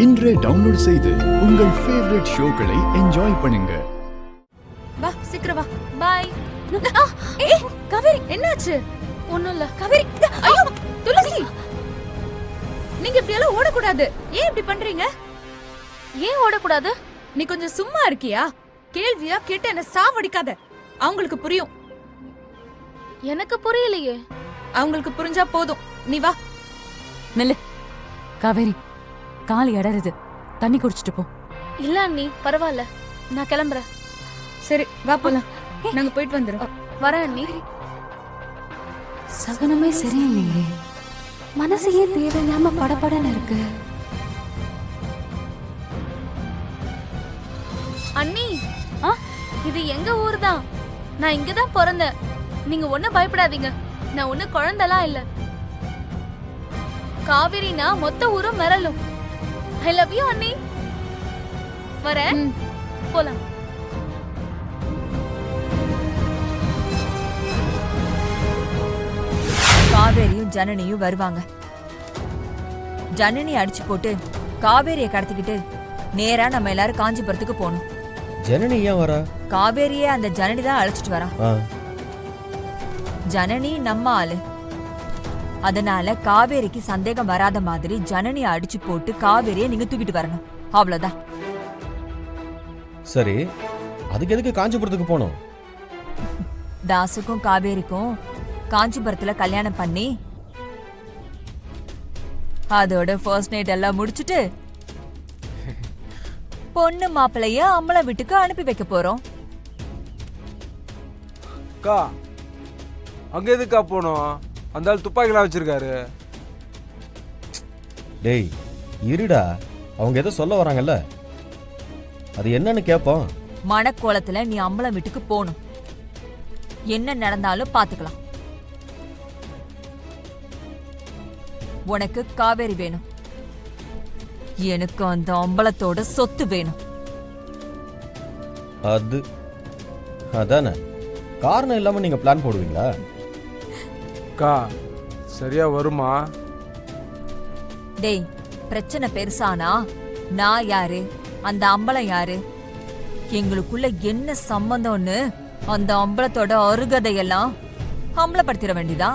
இன்றே டவுன்லோட் செய்து உங்கள் ஃபேவரட் ஷோக்களை என்ஜாய் பண்ணுங்க. வா சீக்கிரம் வா. பாய். ஏய் காவேரி என்னாச்சு? ஒண்ணும் இல்ல காவேரி. ஐயோ துளசி, நீங்க இப்படி எல்லாம் ஓடக்கூடாது. ஏன் இப்படி பண்றீங்க? ஏன் ஓடக்கூடாது? நீ கொஞ்சம் சும்மா இருக்கியா? கேள்வியா கேட்டு என்ன சாவடிக்காத. அவங்களுக்கு புரியும். எனக்கு புரியலையே. அவங்களுக்கு புரிஞ்சா போதும். நீ வா. நில்லு காவேரி, கால் இடறுது, தண்ணி குடிச்சிட்டு போ. இல்ல அண்ணி பரவாயில்ல, நான் கிளம்புறேன். சரி வா போலாம், நாங்க போயிட்டு வந்துடுறோம். வரேன் அண்ணி. சகனமே சரியில்லையே, மனசையே தேவையில்லாம படபடன்னு இருக்கு. அண்ணி இது எங்க ஊர் தான். நான் இங்கதான் பிறந்தேன். நீங்க ஒண்ணும் பயப்படாதீங்க. நான் ஒண்ணு குழந்தெல்லாம் இல்ல. காவிரினா மொத்த ஊரும் மிரளும். ஐ லவ் யூ அண்ணி. வரேன், போலாம். காவேரியும் ஜனனியும் வருவாங்க. ஜனனி அடிச்சு போட்டு காவேரியை கடத்திக்கிட்டு நேரா நம்ம எல்லாரும் காஞ்சிபுரத்துக்கு போகணும். ஜனனி ஏன் வரா? காவேரியே அந்த ஜனனி தான் அழைச்சிட்டு வரா. ஜனனி நம்ம ஆளு. அதனால காவேரிக்கு சந்தேகம் வராத மாதிரி ஜனனியை அடிச்சு போட்டு காவேரியை நீங்க தூக்கிட்டு வரணும். அவ்வளவுதான். சரி, அதுக்கு எதுக்கு காஞ்சிபுரத்துக்கு போனோம்? தாசுக்கும் காவேரிக்கும் காஞ்சிபுரத்துல கல்யாணம் பண்ணி அதோட ஃபர்ஸ்ட் நைட் எல்லாம் முடிச்சுட்டு பொண்ணு மாப்பிளைய அம்பள வீட்டுக்கு அனுப்பி வைக்க போறோம். அக்கா, அங்க எதுக்கா போனோம்? அந்த ஆள் துப்பாக்கிலாம் வச்சிருக்காரு. டேய் இருடா, அவங்க ஏதோ சொல்ல வராங்கல்ல, அது என்னன்னு கேப்போம். மணக்கோலத்துல நீ அம்பளம் வீட்டுக்கு போகணும். என்ன நடந்தாலும் பாத்துக்கலாம். உனக்கு காவேரி வேணும், எனக்கு அந்த அம்பலத்தோட சொத்து வேணும். அதானே காரணம் இல்லாம நீங்க பிளான் போடுவீங்களா? அக்கா சரியா வருமா? டேய், பிரச்சனை பெருசானா நான் யாரு, அந்த அம்பலம் யாரு, எங்களுக்குள்ள என்ன சம்பந்தம்னு அந்த அம்பலத்தோட அருகதையெல்லாம் அம்பலப்படுத்திட வேண்டியதா?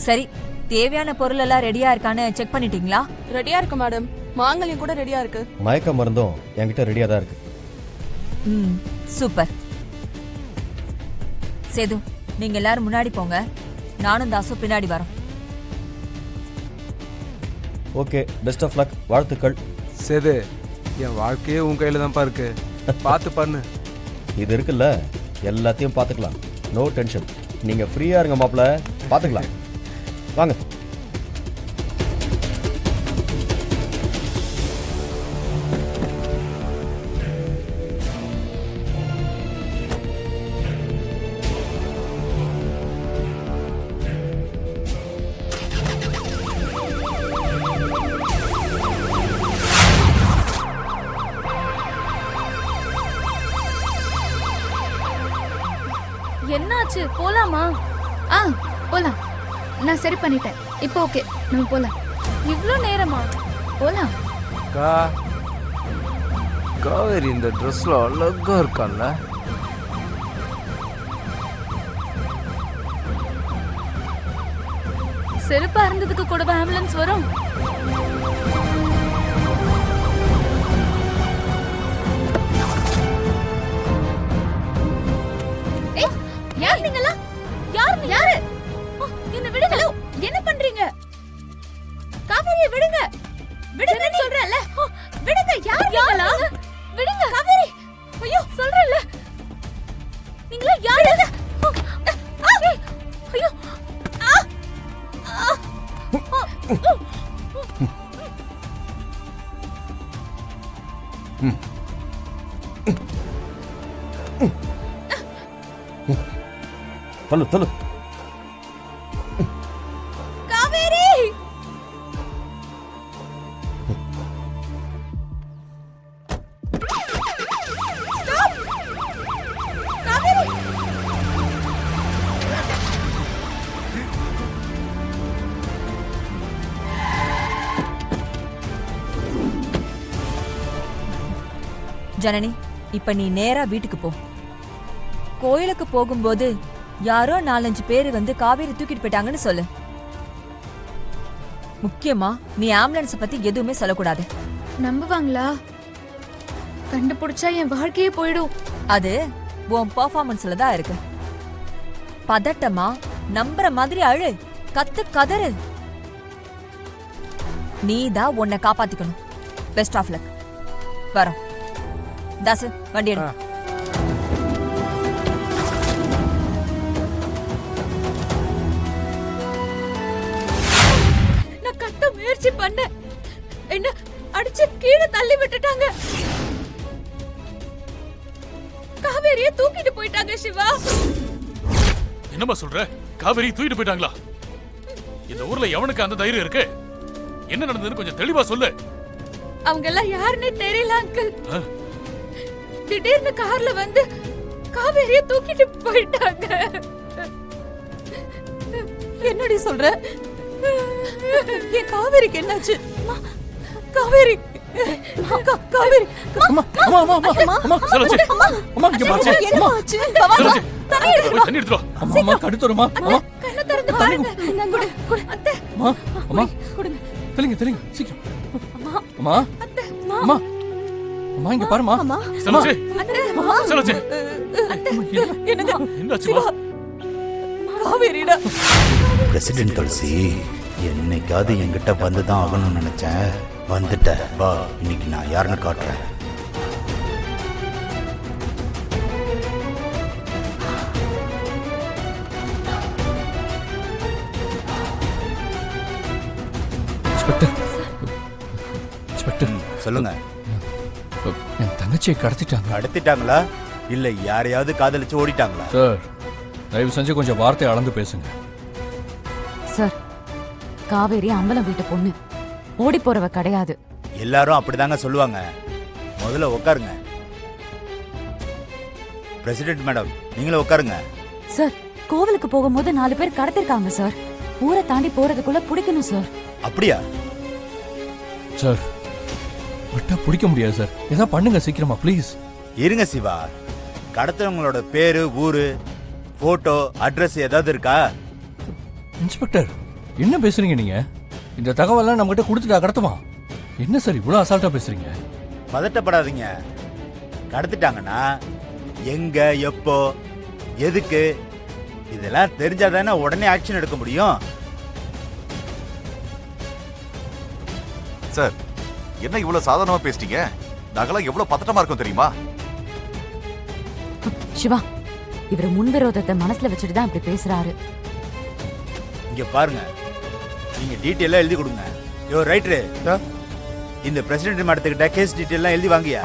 சரி, தேவையான பொருள் எல்லாம் ரெடியா இருக்கான்னு செக் பண்ணிட்டீங்களா? ரெடியா இருக்கு மேடம். மாங்கல்யம் கூட ரெடியா இருக்கு. மயக்க மருந்தும் என்கிட்ட ரெடியா தான் இருக்கு. சூப்பர். சேது, நீங்க எல்லாரும் முன்னாடி போங்க, நானும் தாசும் பின்னாடி வரோம். Okay, best of luck. வாழ்த்துக்கள். சரி, என் வாழ்க்கையே உன் கையில தான்ப்பா இருக்கு. பார்த்து பண்ணு. இது இருக்குல்ல, எல்லாத்தையும் பார்த்துக்கலாம். No tension. நீங்க ஃப்ரீயா இருங்க மாப்ள, பார்த்துக்கலாம். வாங்க. என்னாச்சு? போலாமா? போலாம். நான் சரி பண்ணிட்டேன். இப்போ ஓகே, நம்ம போலாம். இவ்ளோ நேரமா? போலாம். அக்கா, காவேரி இந்த ட்ரெஸ்ல அழகா இருக்கான்ல. செருப்பா இருந்ததுக்கு கூட ஆம்புலன்ஸ் வரும். யார் நீங்களா? யாரு? என்ன விடுங்க. என்ன பண்றீங்க? காவேரியை விடுங்க. விடுங்கன்னு சொல்றேன்ல. விடுங்க. யாருங்களா? விடுங்க காவேரி. ஐயோ சொல்றேன்ல. நீங்களா யாரு? ஐயோ. சொல்லு. காவேரி. காவேரி. ஜனனி, இப்ப நீ நேரா வீட்டுக்கு போ. கோயிலுக்கு போகும்போது யாரோ 4-5 பேரு வந்து காவேரி தூக்கிட்டு போயிட்டாங்கன்னு சொல்லு. முக்கியமா நீ ஆம்புலன்ஸ் பத்தி எதுவுமே சொல்லக்கூடாது. நம்புவாங்களா? கண்டுபிடிச்சா என் வாழ்க்கையே போயிடும். அது உன் பெர்ஃபார்மன்ஸ்ல தான் இருக்கு. பதட்டமா நம்புற மாதிரி அழு, கத்து கதறு. நீ தான் உன்னை காப்பாத்திக்கணும். Best of luck. வரோம். தாசு, வண்டி எடு. நான் கத்த முயற்சி பண்ணேன். என்ன அடிச்சு கீழே தள்ளி விட்டுட்டாங்க. காவேரியை தூக்கிட்டு போயிட்டாங்க சிவா. என்னம்மா சொல்ற? காவேரி தூக்கிட்டு போயிட்டாங்களா? இந்த ஊர்ல எவனுக்கு அந்த தைரியம் இருக்கு? என்ன நடந்ததுன்னு கொஞ்சம் தெளிவா சொல்லு. அவங்க எல்லாம் யாருன்னே தெரியல அங்கிள். திடீர்னு கார்ல வந்து காவேரியை தூக்கிட்டு போயிட்டாங்க. என்னடி சொல்ற? என் காவேரிக்கு என்னாச்சு? காவேரி காவேரி அம்மா அம்மா அம்மா அம்மா அம்மா சொல்லு. அம்மா இங்க பாரு. என்ன ஆச்சு? சொல்லு. தண்ணி எடுத்து வா. அம்மா அம்மா கடுத்துறமா. அம்மா கண்ணை திறந்து பாருங்க. குடு குடு அத்தை. அம்மா அம்மா குடுங்க. தெளிங்க சீக்கிரம். அம்மா அம்மா அம்மா இங்க பாருமா. சொல்லு. சொல்லு. சிவா, காவேரிடா. பிரசிடென்ட் துளசி, என்னைக்காவது என்கிட்ட வந்து தான் ஆகணும்னு நினைச்சேன். வந்துட்ட. வா, இன்னைக்கு நான் யாருன்னு காட்டுறேன். சொல்லுங்க. என் தங்கச்சியை கடத்திட்டாங்க. கடத்திட்டாங்களா இல்ல யாரையாவது காதலிச்சு ஓடிட்டாங்களா? சார், தயவு செஞ்சு கொஞ்சம் வார்த்தை அளந்து பேசுங்க. சார், காவேரி அம்பலம் வீட்டு பொண்ணு, ஓடி போறவ கிடையாது. எல்லாரும் அப்படிதாங்க சொல்லுவாங்க. முதல்ல உட்காருங்க. பிரசிடென்ட் மேடம், நீங்களும் உட்காருங்க. சார், கோவிலுக்கு போகும்போது 4 பேர் கடத்திருக்காங்க சார். ஊரை தாண்டி போறதுக்குள்ள பிடிக்கணும் சார். அப்படியா? சார், விட்டா பிடிக்க முடியாது சார். ஏதாவது பண்ணுங்க சீக்கிரமா ப்ளீஸ். இருங்க சிவா, கடத்தவங்களோட பேரு, ஊரு, போட்டோ, அட்ரஸ் ஏதாவது இருக்கா? இன்ஸ்பெக்டர், என்ன பேசுறீங்க நீங்க? இந்த தகவலாம் நம்ம கிட்ட கொடுத்துட்டா கடத்துமா? என்ன சார் இவ்வளவு அசால்ட்டா பேசுறீங்க? பதட்டப்படாதீங்க. கடத்திட்டாங்கன்னா எங்க, எப்போ, எதுக்கு, இதெல்லாம் தெரிஞ்சாதானே உடனே ஆக்ஷன் எடுக்க முடியும். சார், என்ன இவ்வளவு சாதாரணமா பேசிட்டீங்க? நாங்களாம் எவ்வளவு பதட்டமா இருக்கோம் தெரியுமா? சிவா, இவர் முன்விரோதத்தை மனசுல வச்சுட்டு தான் இப்படி பேசுறாரு. இங்க பாருங்க, நீங்க டீட்டெயிலா எழுதி கொடுங்க. யோ ரைட்டரு, இந்த பிரசிடென்ட் மேடத்துக்கிட்ட கேஸ் டீட்டெயிலாம் எழுதி வாங்கியா?